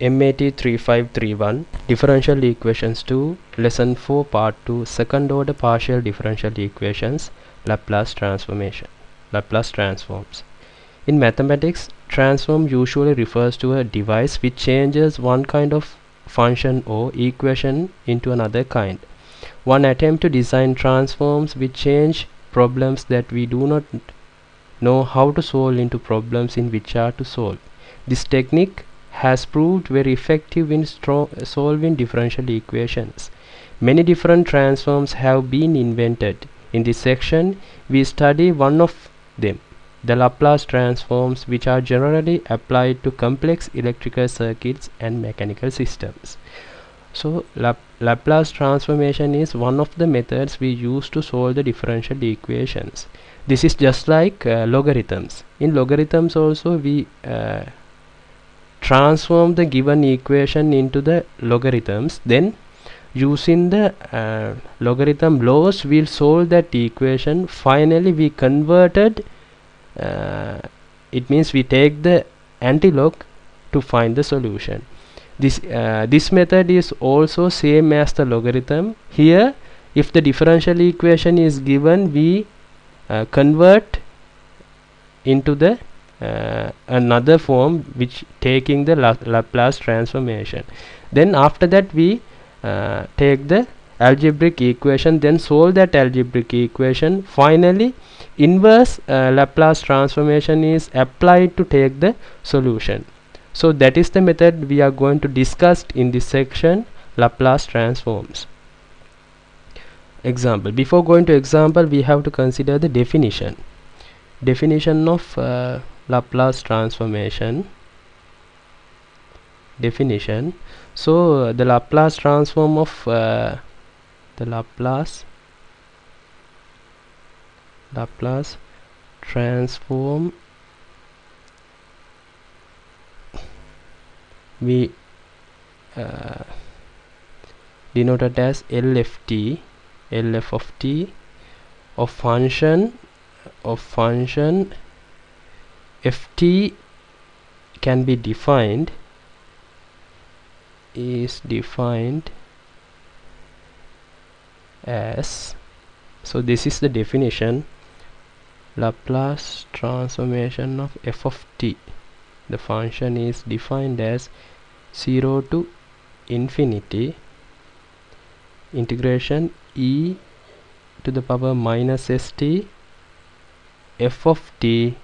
MAT 3531 Differential Equations 2 Lesson 4 Part 2 Second Order Partial Differential Equations Laplace Transforms. In mathematics, transform usually refers to a device which changes one kind of function or equation into another kind. One attempt to design transforms which change problems that we do not know how to solve into problems in which are to solve. This technique has proved very effective in solving differential equations. Many different transforms have been invented. In this section, we study one of them, the Laplace transforms, which are generally applied to complex electrical circuits and mechanical systems. So, Laplace transformation is one of the methods we use to solve the differential equations. This is just like logarithms. In logarithms also we transform the given equation into the logarithms, then using the logarithm laws we'll solve that equation. Finally we converted, it means we take the antilog to find the solution. This method is also same as the logarithm. Here if the differential equation is given, we convert into the another form which taking the Laplace transformation. Then after that we take the algebraic equation, then solve that algebraic equation. Finally inverse Laplace transformation is applied to take the solution. So that is the method we are going to discuss in this section, Laplace transforms. Example. Before going to example, we have to consider the definition of Laplace transformation. Definition. So the Laplace transform of the Laplace transform, we denoted as LFT of function ft can be defined as, so this is the definition, Laplace transformation of f of t. The function is defined as 0 to infinity integration e to the power minus st f of t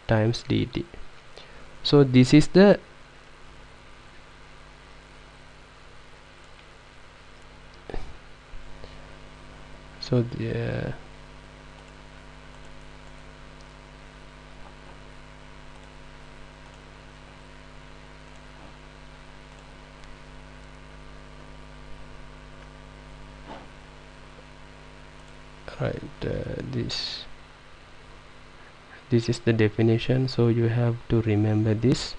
times dt. So this is the this is the definition. So you have to remember this,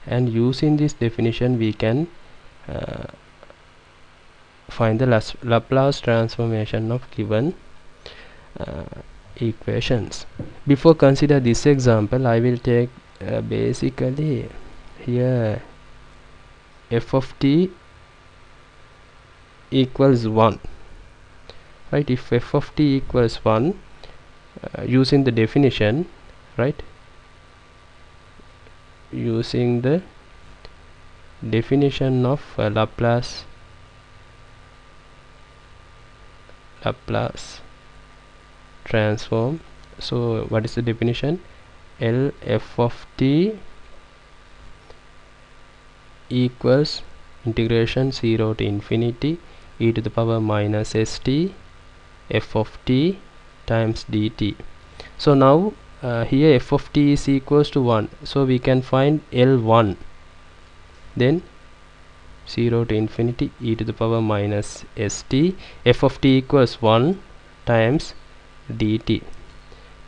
and using this definition we can find the Laplace transformation of given equations. Before consider this example, I will take basically here f of t equals 1, right? If f of t equals 1, using the definition, right, using the definition of Laplace transform. So what is the definition? L f of t equals integration 0 to infinity e to the power minus st f of t times dt. So now here f of t is equals to 1, so we can find L1, then 0 to infinity e to the power minus st f of t equals 1 times dt.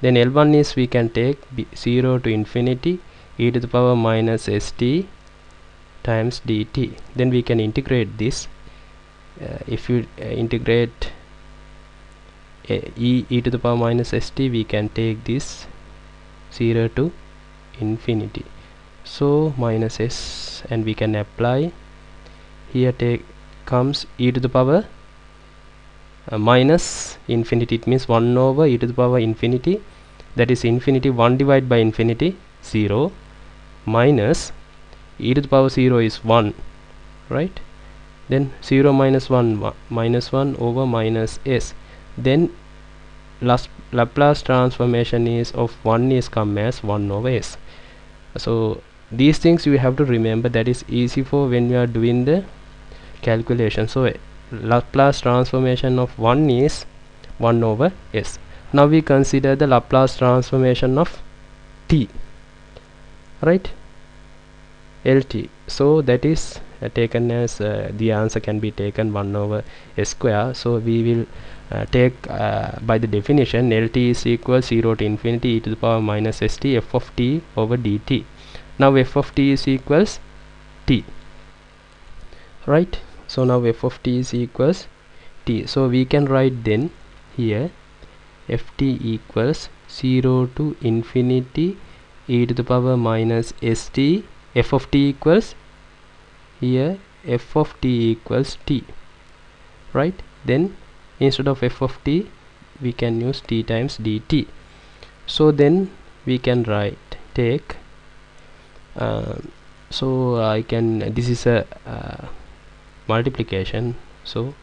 Then L1 is, we can take 0 to infinity e to the power minus st times dt. Then we can integrate this. If you integrate e to the power minus st, we can take this 0 to infinity. so minus s, and we can apply here. Comes e to the power minus infinity, it means 1 over e to the power infinity, that is infinity 1 divided by infinity 0, minus e to the power 0 is 1, right? Then 0 minus 1 minus 1 over minus s. Then Laplace transformation is of 1 is come as 1 over s. So these things you have to remember, that is easy for when you are doing the calculation. So Laplace transformation of 1 is 1 over s. Now we consider the Laplace transformation of t, right? LT. So that is taken as the answer can be taken 1 over s square. So we will take by the definition, LT is equal 0 to infinity e to the power minus st f of t over dt. Now f of t is equals t, right? So now f of t is equals t. So we can write then here ft equals 0 to infinity e to the power minus st. F of t equals here f of t equals t, right? Then instead of f of t we can use t times dt. So then we can write take so I can, this is a multiplication, so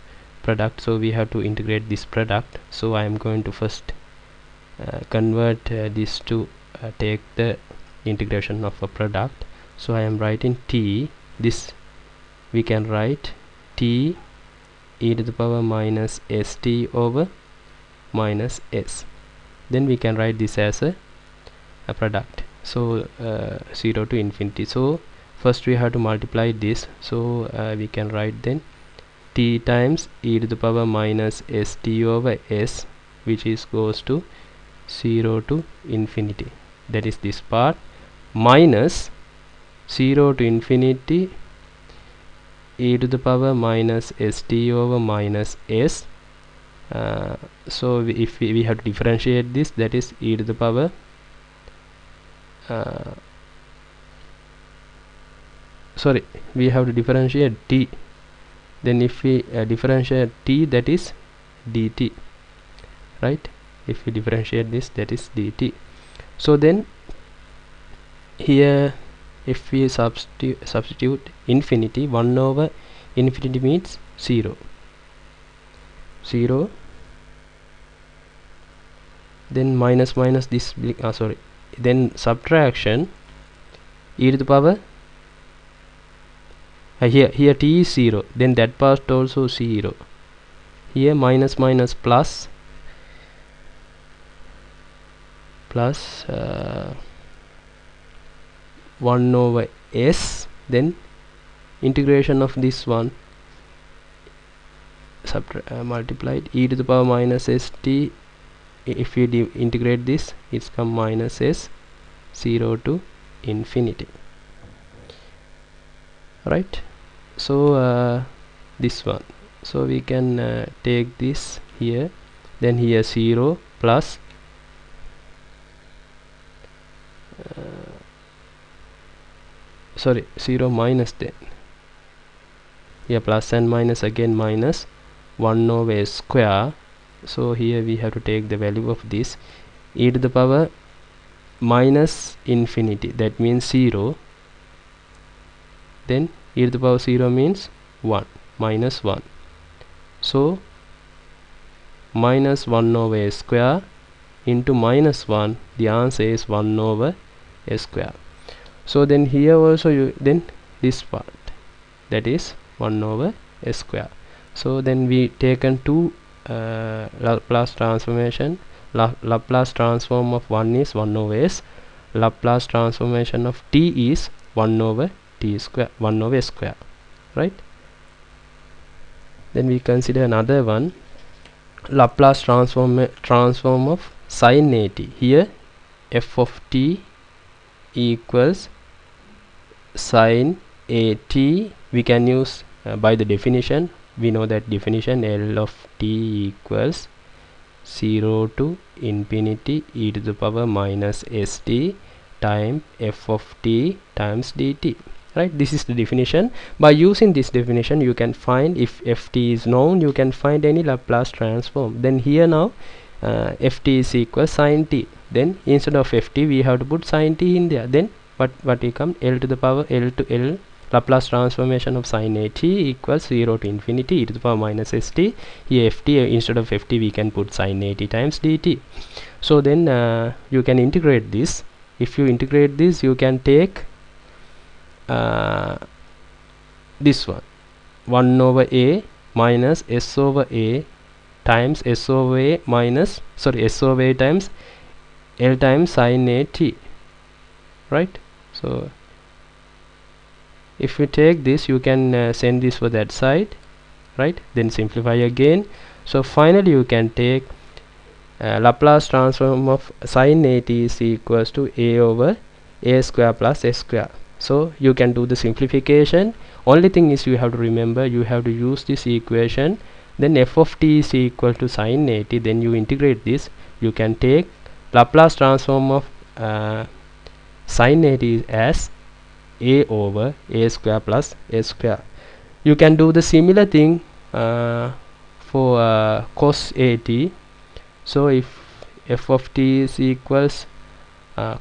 product, so we have to integrate this product. So I am going to first convert this to take the integration of a product. So I am writing t, this we can write t e to the power minus st over minus s. Then we can write this as a product. So 0 to infinity. So first we have to multiply this. So we can write then t times e to the power minus st over s, which is goes to 0 to infinity, that is this part, minus 0 to infinity e to the power minus st over minus s. So if we have to differentiate this, that is e to the power sorry, we have to differentiate t. Then if we differentiate t, that is dt, right? If we differentiate this, that is dt. So then here if we substitute infinity, 1 over infinity means 0, 0, then minus minus this sorry, then subtraction e to the power here t is 0, then that part also 0, here minus minus plus 1 over s, then integration of this one multiplied e to the power minus st. If we integrate this, it's come minus s 0 to infinity, right? So this one, so we can take this here, then here 0 plus sorry 0 minus, then here plus and minus, again minus 1 over s square. So here we have to take the value of this e to the power minus infinity, that means 0, then e to the power 0 means 1, minus 1. So minus 1 over s square into minus 1, the answer is 1 over s square. So then here also then this part, that is 1 over s square. So then we taken two Laplace transformation. Laplace transform of 1 is 1 over s, Laplace transformation of t is 1 over t square, 1 over s square, right? Then we consider another one, Laplace transform of sin at. Here f of t equals sin at. We can use by the definition, we know that definition, L of t equals 0 to infinity e to the power minus st time f of t times dt. Right, this is the definition. By using this definition you can find, if ft is known, you can find any Laplace transform. Then here now ft is equal sin t, then instead of ft we have to put sin t in there. Then what will come? L to the power L to L Laplace transformation of sin at equals 0 to infinity e to the power minus st. Here ft, instead of ft we can put sin at times dt. So then you can integrate this. If you integrate this, you can take this one 1 over a minus s over a times s over a minus, sorry, s over a times L times sin at, right? So if you take this, you can send this for that side, right? Then simplify again. So finally you can take Laplace transform of sin at is equals to a over a square plus s square. So you can do the simplification. Only thing is, you have to remember, you have to use this equation. Then f of t is equal to sin at, then you integrate this. You can take Laplace transform of sin at as a over a square plus s square. You can do the similar thing for cos at. So if f of t is equals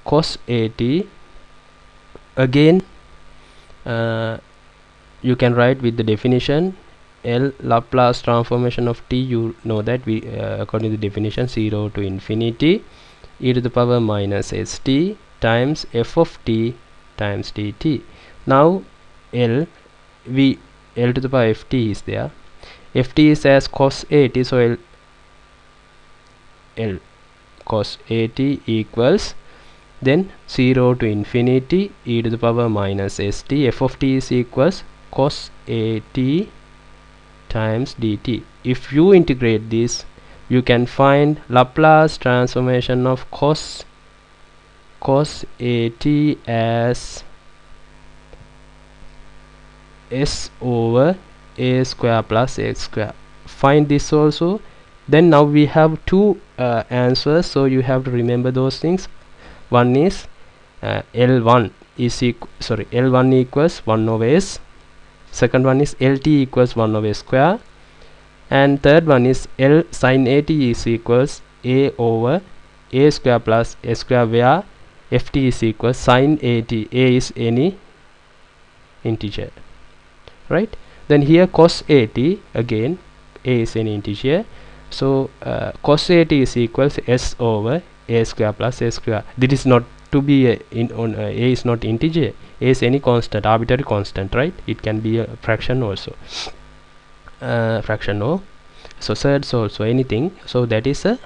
cos at, again you can write with the definition L Laplace transformation of t. You know that we according to the definition 0 to infinity e to the power minus st times f of t times dt. Now L to the power ft is there. Ft is as cos at, so L cos at equals, then 0 to infinity e to the power minus st. F of t is equals cos at times dt. If you integrate this, you can find Laplace transformation of cos at as s over a square plus x square. Find this also. Then now we have two answers, so you have to remember those things. One is L1 equals 1 over s. Second one is LT equals 1 over square. And third one is L sin at is equals a over a square plus s square, where ft is equals sin at. A is any integer, right? Then here cos at, again a is any integer. So cos at is equals s over a square plus s square. This is not to be a is not integer. A is any constant, arbitrary constant, right? It can be a fraction also, fraction or so surds also, anything. So that is a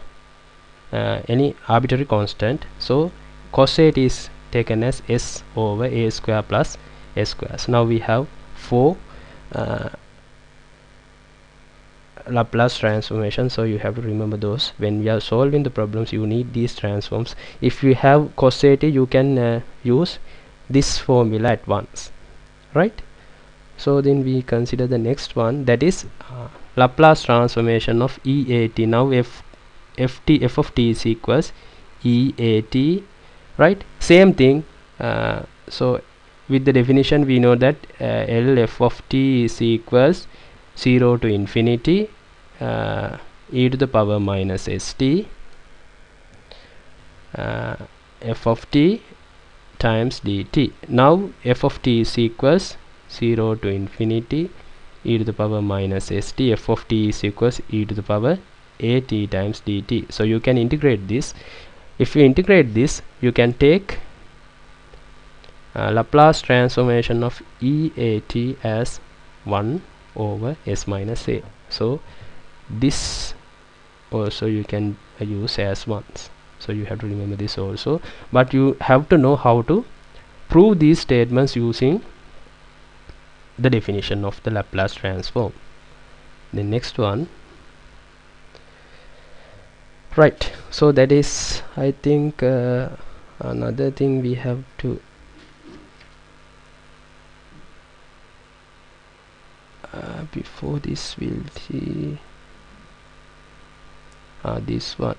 any arbitrary constant. So cos at is taken as s over a square plus s square. So now we have 4 Laplace transformation. So you have to remember those. When we are solving the problems, you need these transforms. If you have cos at, you can use this formula at once, right? So then we consider the next one, that is Laplace transformation of EAT. Now f of t is equals EAT, right? Same thing. So with the definition we know that L f of t is equals 0 to infinity e to the power minus st f of t times dt. Now f of t is equals 0 to infinity e to the power minus st. F of t is equals e to the power at times dt. So you can integrate this. If you integrate this, you can take Laplace transformation of EAT as 1 over s minus a. So this also you can use as once. So you have to remember this also, but you have to know how to prove these statements using the definition of the Laplace transform. The next one, right? So that is, I think, another thing we have to before this we'll see this one.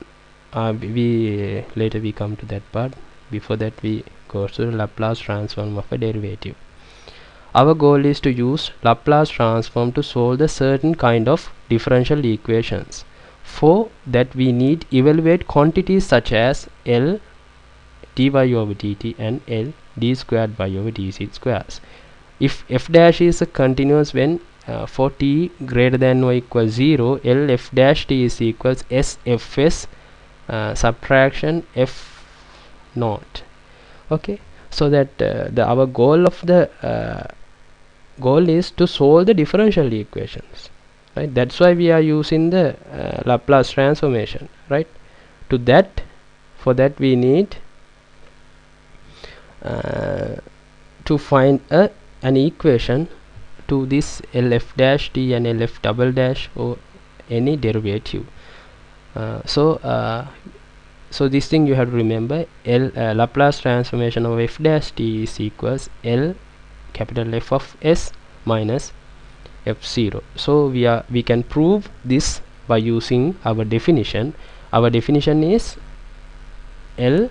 We later we come to that part. Before that we goes to the Laplace transform of a derivative. Our goal is to use Laplace transform to solve the certain kind of differential equations. For that we need evaluate quantities such as L dy over dt and L d squared y over dz squares. If f dash is a continuous when for t greater than or equals 0, L f dash t is equals s fs subtraction f naught. Okay, so that our goal of the goal is to solve the differential equations, right? That's why we are using the Laplace transformation, right? To that, for that we need to find an equation to this LF dash t and LF double dash or any derivative. So this thing you have to remember. Laplace transformation of f dash t is equals L capital F of s minus f0. So we can prove this by using our definition. Our definition is L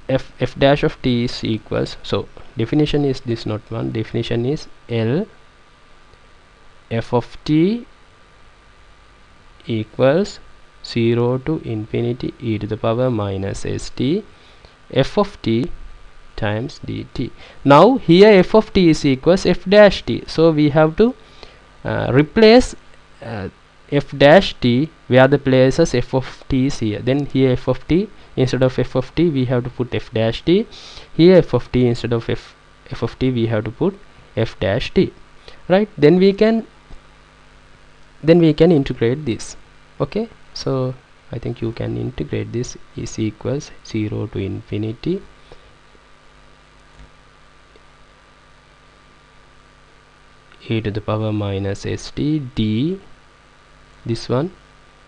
f dash of t is equals, so definition is this, not one. Definition is L f of t equals 0 to infinity e to the power minus st f of t times dt. Now here f of t is equals f dash t, so we have to replace f dash t where the places f of t is here. Then here f of t, instead of f of t we have to put f dash t. Here f of t, instead of f of t we have to put f dash t, right? Then we can integrate this. Okay, so I think you can integrate this is equals 0 to infinity e to the power minus st d, this one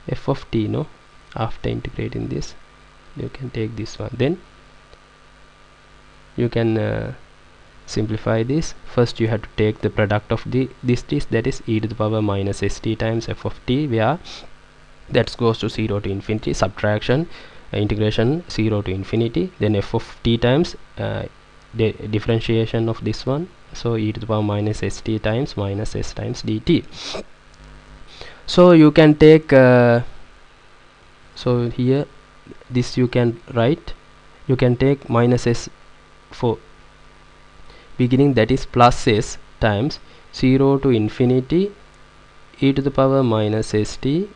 f of t, no, after integrating this you can take this one. Then you can simplify this. First you have to take the product of this that is e to the power minus st times f of t, where that goes to 0 to infinity, subtraction integration 0 to infinity, then f of t times the differentiation of this one, so e to the power minus st times minus s times dt. So you can take so here this you can write, you can take minus s for beginning, that is plus s times 0 to infinity e to the power minus st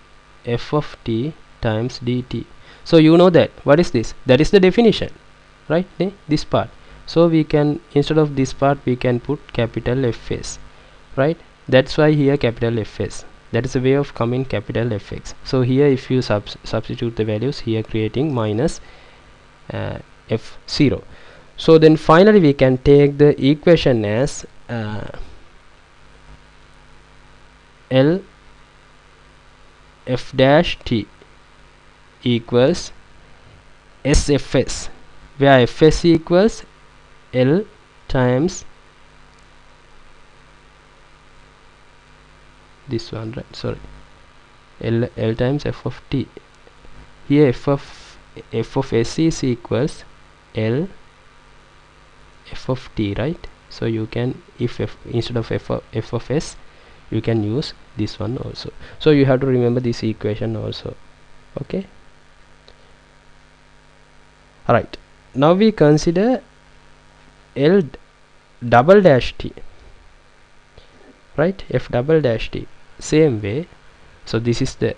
f of t times dt. So you know that what is this, that is the definition, right? This part. So we can, instead of this part we can put capital Fs, right? That's why here capital Fs, that is a way of coming capital Fx. So here if you substitute the values here, creating minus f0. So then finally we can take the equation as L f dash t equals sfs, where fs equals L times this one, right? Sorry, L times f of t. Here f of s is equals L f of t, right? So you can, if instead of f of s you can use this one also. So you have to remember this equation also. Okay, alright, now we consider L double dash t, right? F double dash t, same way. So this is the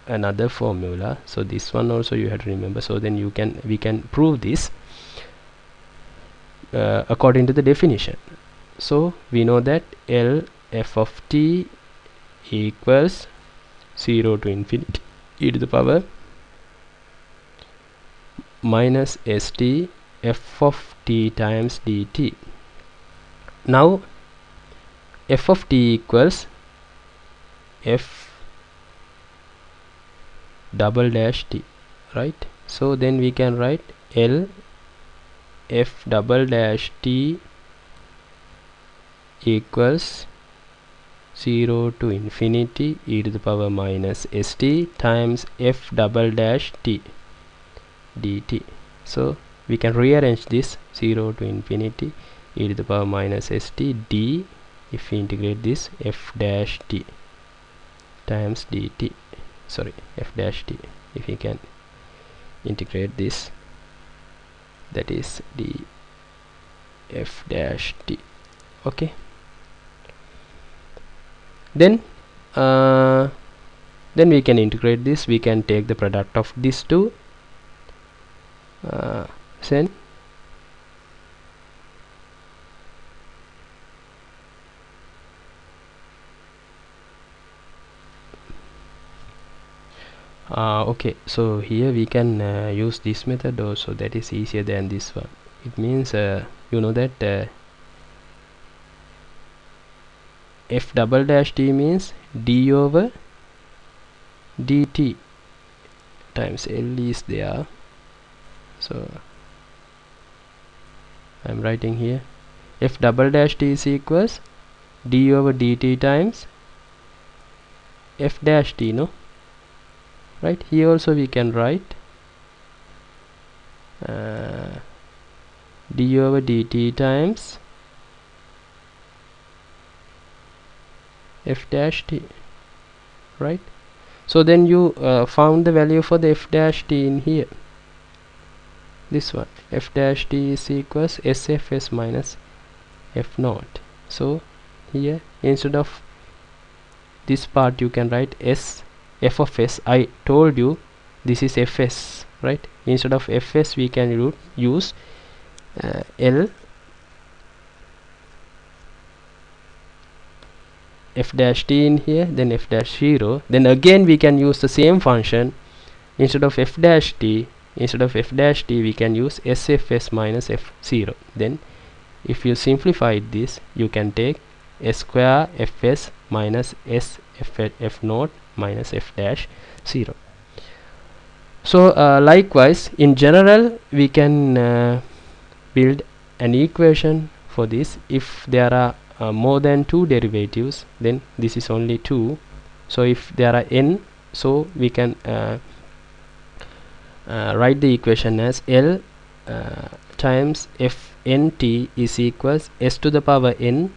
another formula, so this one also you have to remember. So then we can prove this according to the definition. So we know that L f of t equals 0 to infinity e to the power minus st f of t times dt. Now f of t equals f double dash t, right? So then we can write L f double dash t equals 0 to infinity e to the power minus st times f double dash t dt. So we can rearrange this 0 to infinity e to the power minus st d, if we integrate this, f dash t times dt, sorry, f dash t, if we can integrate this, that is d f dash t. Okay, then we can integrate this. We can take the product of these two, then okay, so here we can use this method also, that is easier than this one. It means you know that f double dash t means d over dt times L is there, so I'm writing here f double dash t is equals d over dt times f dash t, no, right? Here also we can write d over dt times f dash t, right? So then you found the value for the f dash t in here, this one, f dash t is equals sfs minus f naught. So here instead of this part you can write s f of s. I told you this is fs, right? Instead of fs we can use L f dash t in here, then f dash 0, then again we can use the same function. Instead of f dash t we can use sfs minus f0. Then if you simplify this, you can take s square fs minus s f naught minus f dash 0. So likewise in general we can build an equation for this. If there are more than 2 derivatives, then this is only 2. So if there are n, so we can write the equation as L times f n t is equals s to the power n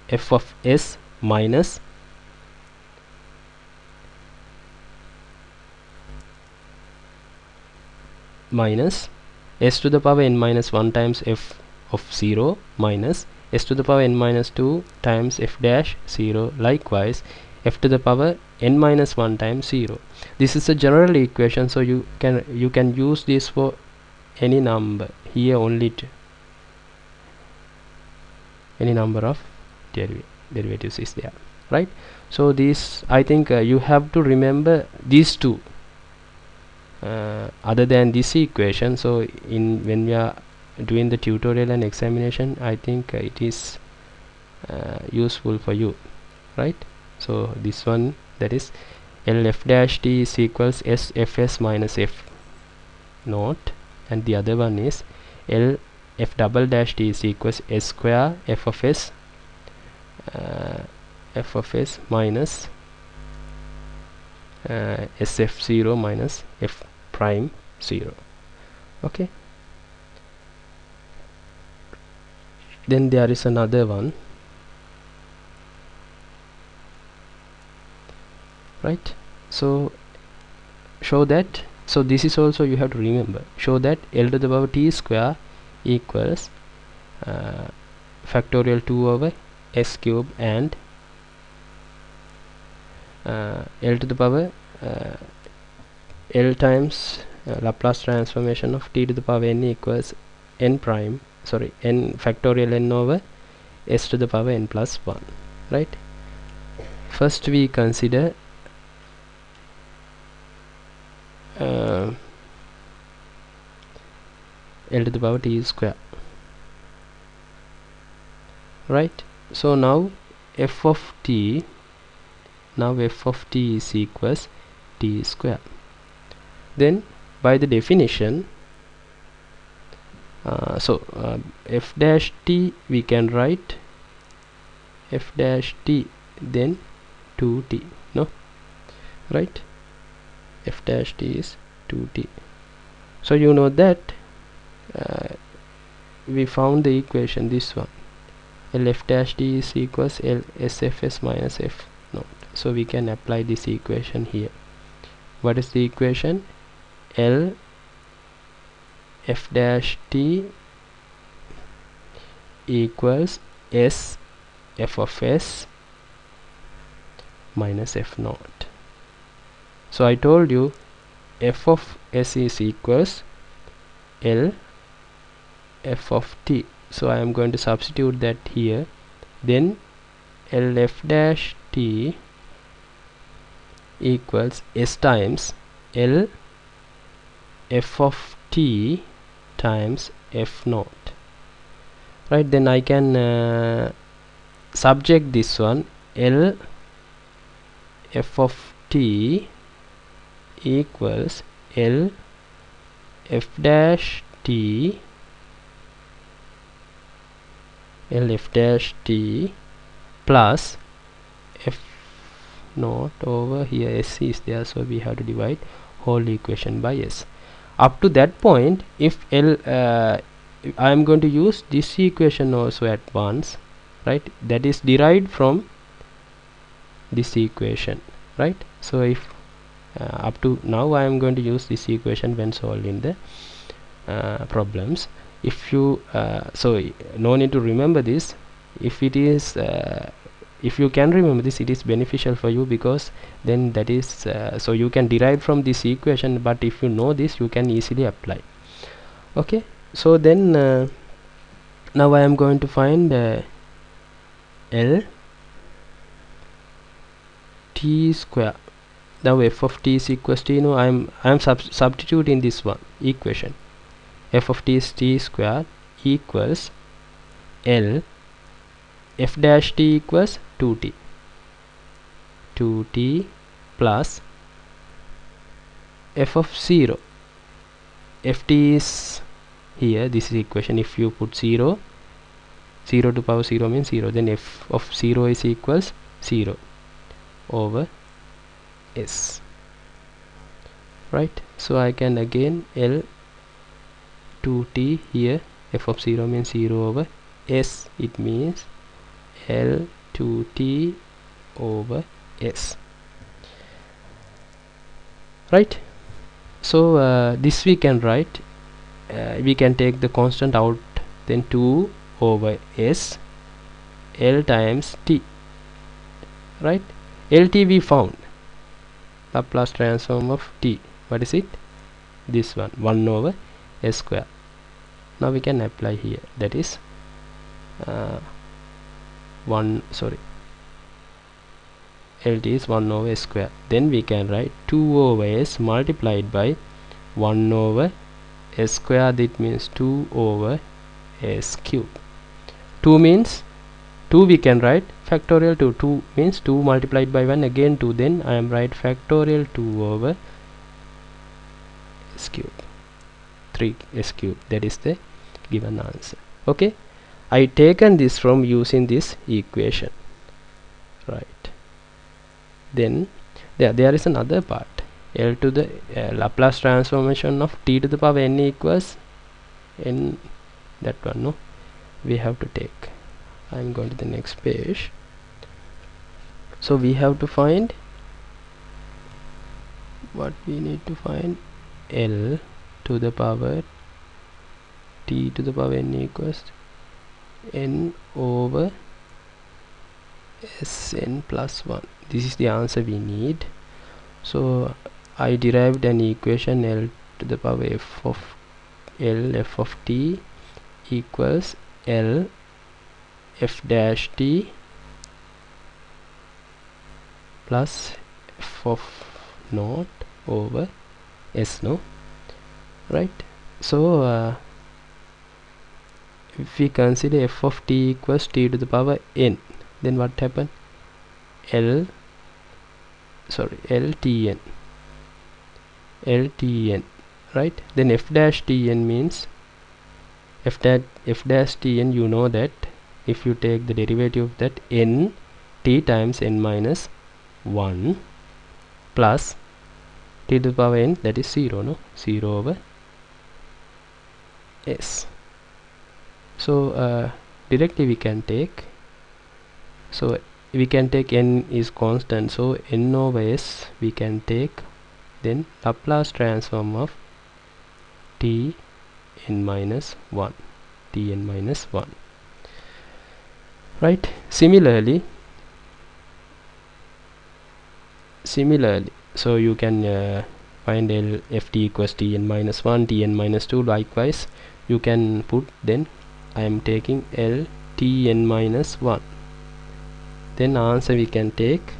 f of s minus s to the power n minus 1 times f of 0 minus s to the power n minus 2 times f dash 0, likewise f to the power n minus 1 times 0. This is a general equation, so you can use this for any number. Here only any number of derivatives is there, right? So this, I think you have to remember these two other than this equation. So when we are doing the tutorial and examination, I think it is useful for you, right? So this one, that is L f dash t is equals s fs minus f naught, and the other one is L f double dash t is equals s square f of s minus sf0 minus f prime 0. Okay, then there is another one, right? So show that, so this is also you have to remember, show that L to the power t square equals factorial 2 over s cube and L to the power L times Laplace transformation of t to the power n equals n prime, sorry, n factorial n over s to the power n plus 1, right? First we consider L to the power t square, right? So now f of t is equals t square. Then by the definition, f dash t we can write f dash t then 2t, no, right? F dash t is 2t. So you know that we found the equation, this one, L f dash t is equals L sfs minus f naught. So we can apply this equation here. What is the equation? L f dash t equals s f of s minus f naught. So I told you f of s is equals L f of t. So I am going to substitute that here. Then L f dash t equals s times L f of t times f naught, right? Then I can subject this one, L f of t equals L f dash t L f dash t plus f naught over here. S is there, so we have to divide whole equation by s. Up to that point, if L I am going to use this equation also at once, right? That is derived from this equation, right? So if up to now I am going to use this equation when solving the problems. If you so no need to remember this. If it is if you can remember this, it is beneficial for you, because then that is so you can derive from this equation, but if you know this, you can easily apply. Okay, so then now I am going to find L t square. Now f of t is equals to, you know, I am substituting this one equation. F of t is t square equals L f dash t equals 2t plus f of 0. ft is here, this is equation. If you put 0 to power 0 means 0, then f of 0 is equals 0 over s, right? So I can again L 2t here, f of 0 means 0 over s, it means L 2t over s, right? So this we can write, we can take the constant out, then 2 over s L times t, right? LT we found, Laplace transform of t. What is it? This one, 1 over s square. Now we can apply here, that is LT is 1 over s square. Then we can write 2 over s multiplied by 1 over s square, that means 2 over s cube. 2 means 2, we can write factorial 2. 2 means 2 multiplied by 1, again 2, then I am write factorial 2 over s cube, 3 s cube. That is the given answer. Okay, I taken this from using this equation, right? Then there is another part, L to the Laplace transformation of t to the power n equals n, that one, no, we have to take. I am going to the next page. So we have to find what we need to find, L to the power t to the power n equals n over Sn plus 1. This is the answer we need. So I derived an equation, L to the power f of t equals L f dash t plus f of naught over s, no, right? So if we consider f of t equals t to the power n, then what happen? LTN, right? Then f dash tn means f dash tn, you know that if you take the derivative of that, n t times n minus 1 plus t to the power n, that is 0, no? 0 over s. So directly we can take, so we can take n is constant, so n over s we can take, then Laplace transform of t n minus 1, t n minus 1, right? Similarly, so you can find L f t equals t n minus 1, t n minus 2. Likewise you can put, then I am taking L t n minus 1, then answer we can take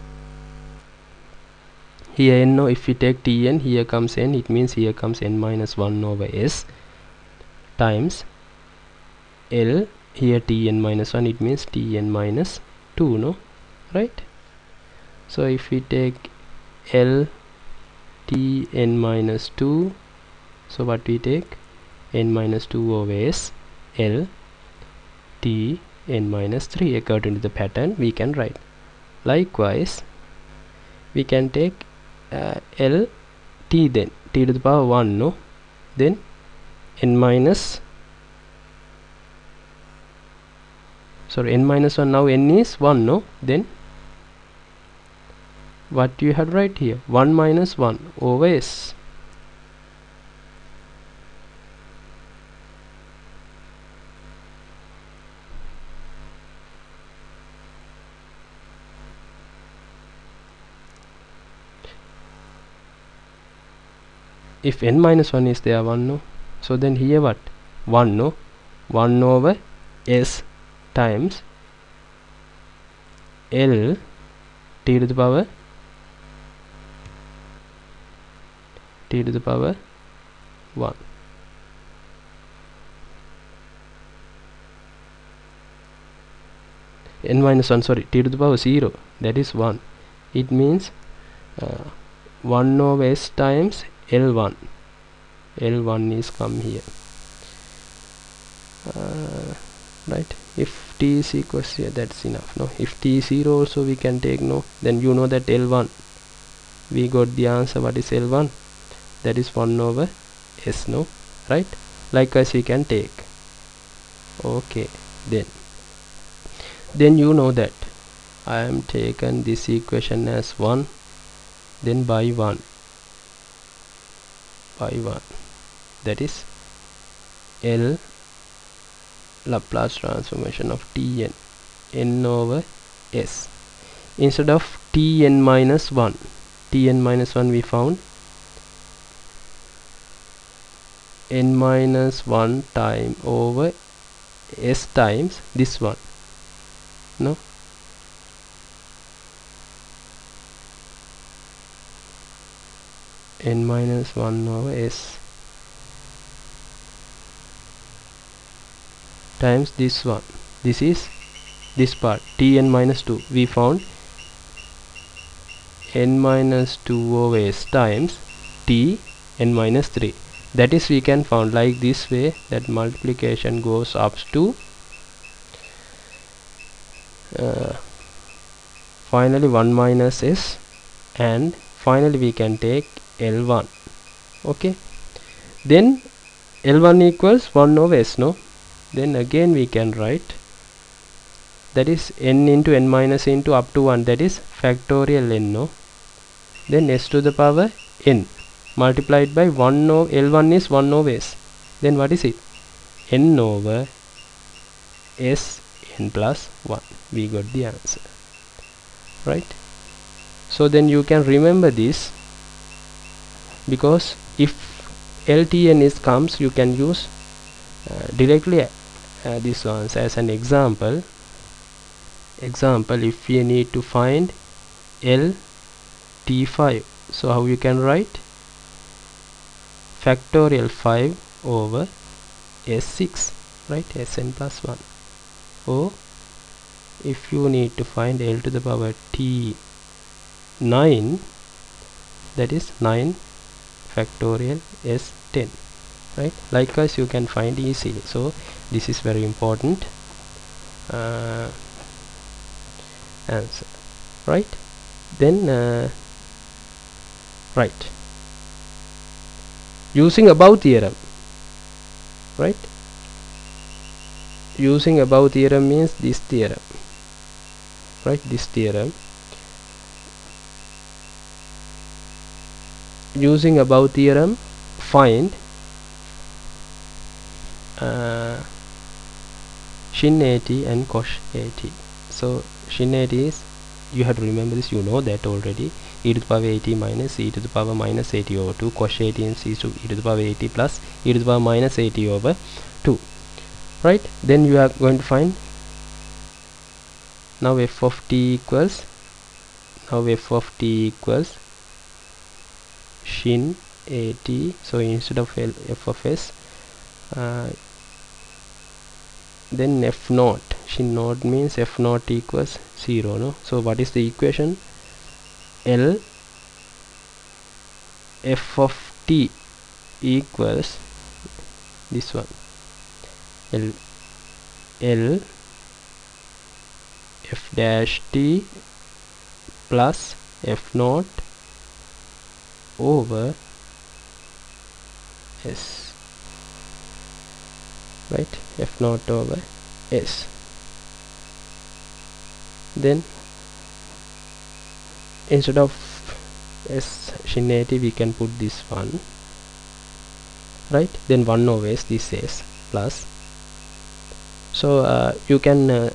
here n. No, if we take t n, here comes n, it means here comes n minus 1 over s times L, here t n minus 1, it means t n minus 2, no? Right? So if we take L t n minus 2, so what we take, n minus 2 over s L t n minus 3, according to the pattern we can write. Likewise we can take L t, then t to the power 1, no? Then n minus, sorry, n minus 1, now n is 1, no? Then what you have right here, 1 minus 1 over s. If n minus 1 is there, 1, no? So then here what, 1, no? 1 over s times L t to the power t to the power 1. N minus 1, sorry, t to the power 0, that is 1. It means 1 over s times L1. L1 is come here, right? If t is equals here, that's enough, no? If t is 0 also we can take, no? Then you know that L1, we got the answer. What is L1? That is 1 over s, no? Right? Likewise we can take, okay, then you know that I am taken this equation as 1, then by 1, that is L Laplace transformation of Tn n over s. Instead of Tn minus 1, we found n minus 1 time over s times this one, no? N minus 1 over s times this one. This is this part, Tn minus 2. We found n minus 2 over s times t n minus 3. That is, we can found like this way, that multiplication goes up to finally 1 minus s, and finally we can take L1. Okay, then L1 equals 1 over s, no? Then again we can write, that is n into n minus into up to 1, that is factorial n, no? Then s to the power n multiplied by 1 over L1 is 1 over s. Then what is it? N over s n plus 1. We got the answer, right? So then you can remember this, because if LTN is comes, you can use directly this ones as an example. If we need to find LT5, so how you can write? Factorial 5 over S6, right? Sn plus 1. Or if you need to find L to the power T9, that is 9 factorial S10, right? Likewise you can find easily. So this is very important answer. right? Then right, using above theorem, right? Using above theorem means this theorem, right? This theorem, using above theorem, find shin at and cos at. So shin at is, you have to remember this, you know that already, e to the power at minus e to the power minus at over 2. Cos at is e to the power at plus e to the power minus at over 2, right? Then you are going to find, now f of t equals, shin at. So instead of f of s, then f naught, shin naught means f naught equals 0, no? So what is the equation? L f of t equals this one, L f dash t plus f naught over s, right? F naught over s. Then instead of s shin at we can put this one, right? Then 1 over s, this s plus, so you can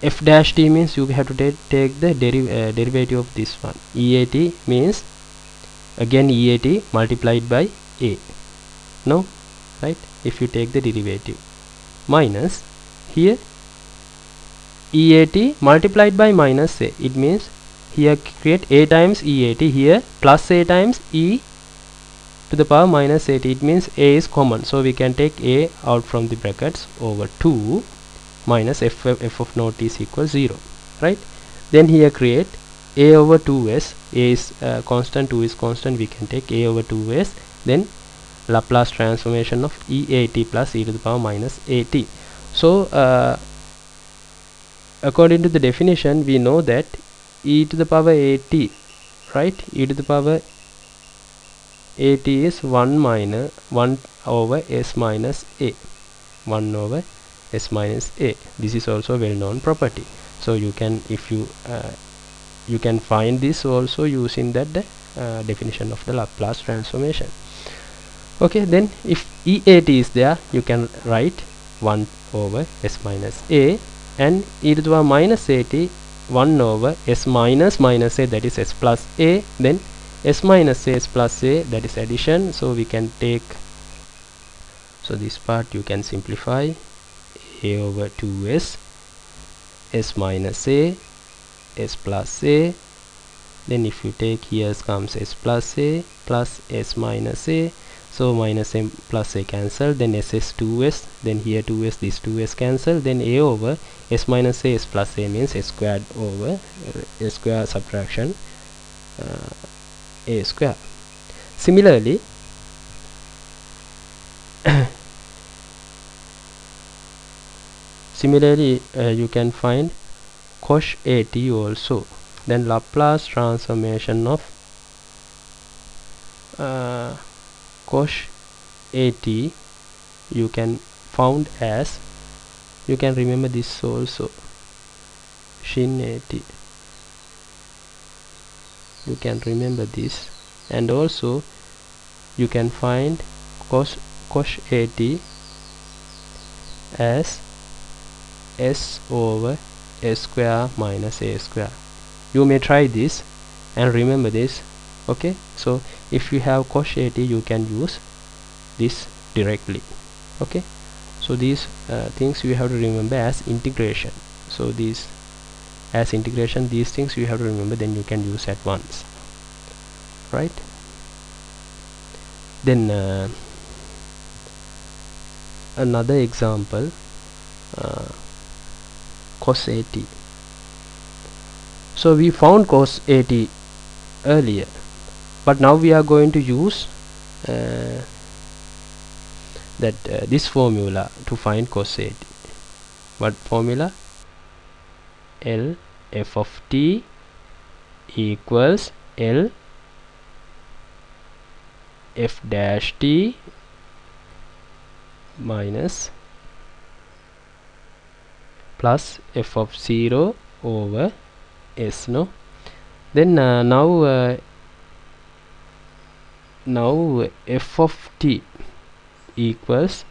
f dash t means you have to take the derivative of this one. EAT means again EAT multiplied by a, no, right? If you take the derivative, minus here EAT multiplied by minus a, it means here create a times EAT, here plus a times e to the power minus 8. It means a is common, so we can take a out from the brackets over 2 minus f of naught is equal 0, right? Then here create a over 2s, a is constant, 2 is constant, we can take a over 2s, then Laplace transformation of EAT plus e to the power minus AT. So according to the definition, we know that e to the power AT, right? E to the power AT is 1 over s minus a, 1 over s minus a. This is also well known property, so you can, if you can find this also using that definition of the Laplace transformation. Okay, then if EAT is there, you can write 1 over s minus a, and e to the power minus AT 1 over s minus minus a, that is s plus a, then s minus a, s plus a, that is addition. So we can take, so this part you can simplify, a over 2s, s minus a, s plus a, then if you take, here comes s plus a plus s minus a, so minus m plus a cancel, then s is 2s, then here 2s, this 2s cancel, then a over s minus a, s plus a means s squared over s square subtraction a square. Similarly you can find cos AT also. Then Laplace transformation of cos AT you can found as, you can remember this also, shin AT, you can remember this, and also you can find cos AT as s over s square minus a square. You may try this and remember this. Okay, so if you have cos AT, you can use this directly. Okay, so these things you have to remember as integration. So these as integration, these things you have to remember, then you can use at once, right? Then another example, cos AT. So we found cos AT earlier, but now we are going to use this formula to find cos AT. What formula? L f of t equals L f dash t minus plus f of 0 over s, no? Then now f of t equals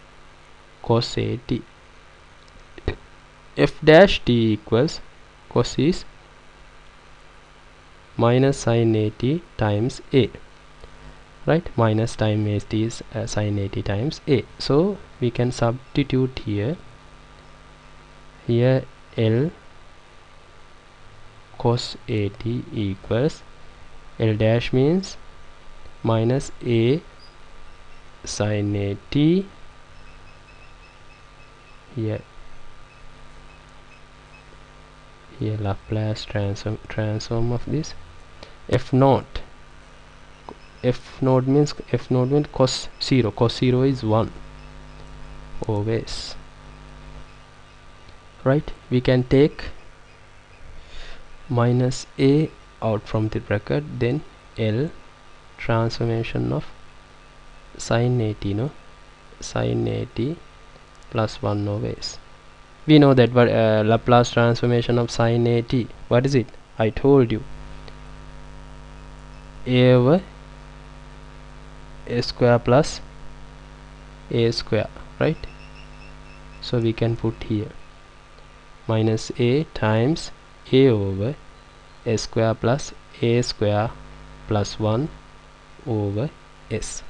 cos a t, f dash t equals cos is minus sin a t times a, right? Minus time a t is sin a t times a. So we can substitute here L cos a t equals L dash means minus a sin a t, here Laplace transform of this f naught means cos 0 is 1 over s, right? We can take minus a out from the bracket, then L transformation of sin a t, no? Sin a t plus 1 over s. We know that Laplace transformation of sin a t, what is it? I told you, a over a square plus a square, right? So we can put here minus a times a over a square plus a square plus 1 over s,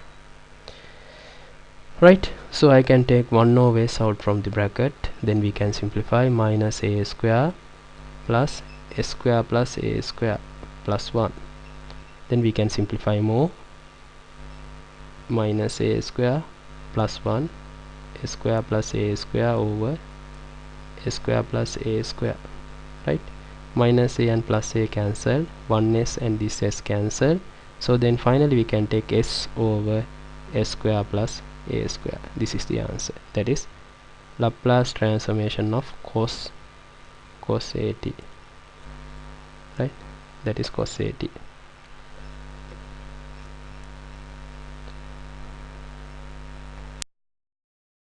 right? So I can take 1 over s out from the bracket, then we can simplify minus a square plus s square plus a square plus 1, then we can simplify more, minus a square plus 1 a square plus a square over a square plus a square, right? Minus a and plus a cancel, 1s and this s cancel, so then finally we can take s over a square plus a square. This is the answer, that is Laplace transformation of cos a t, right? That is cos a t.